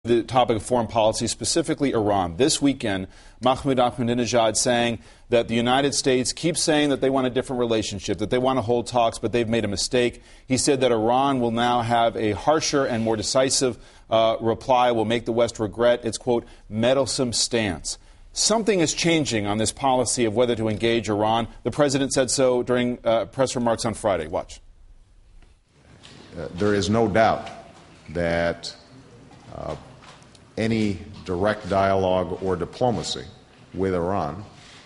The topic of foreign policy, specifically Iran. This weekend, Mahmoud Ahmadinejad saying that the United States keeps saying that they want a different relationship, that they want to hold talks, but they've made a mistake. He said that Iran will now have a harsher and more decisive reply, will make the West regret its, quote, meddlesome stance. Something is changing on this policy of whether to engage Iran. The president said so during press remarks on Friday. Watch. There is no doubt that any direct dialogue or diplomacy with Iran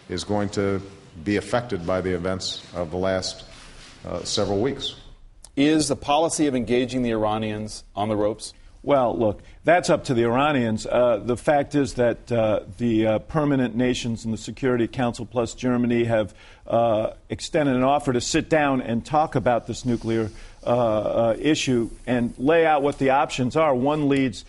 is going to be affected by the events of the last several weeks. Is the policy of engaging the Iranians on the ropes? Well, look, that's up to the Iranians. The fact is that the permanent nations in the Security Council plus Germany have extended an offer to sit down and talk about this nuclear issue and lay out what the options are. One leads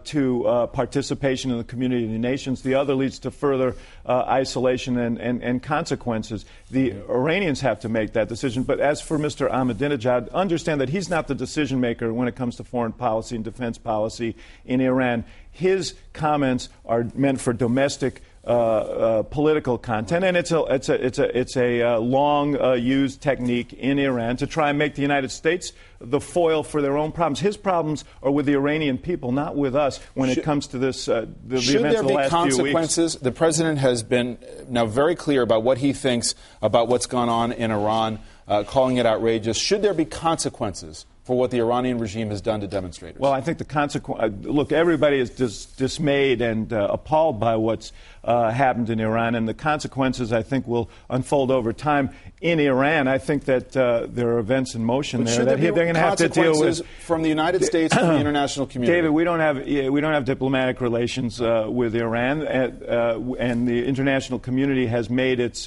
to participation in the community of the nations. The other leads to further isolation and consequences. The Iranians have to make that decision. But as for Mr. Ahmadinejad, understand that he's not the decision maker when it comes to foreign policy and defense policy in Iran. His comments are meant for domestic political content, and it's a long used technique in Iran to try and make the United States the foil for their own problems. His problems are with the Iranian people, not with us. When it comes to this, the events of the last few consequences? Weeks. The president has been now very clear about what he thinks about what's gone on in Iran, calling it outrageous. Should there be consequences for what the Iranian regime has done to demonstrators? Well, I think the consequence. Look, everybody is dismayed and appalled by what's happened in Iran, and the consequences, I think, will unfold over time. In Iran, I think that there are events in motion there that they're going to have to deal with from the United States and the international community. David, we don't have diplomatic relations with Iran, and the international community has made its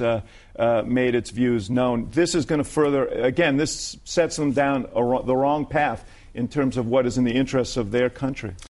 views known. This is going to further, again, this sets them down the wrong path in terms of what is in the interests of their country.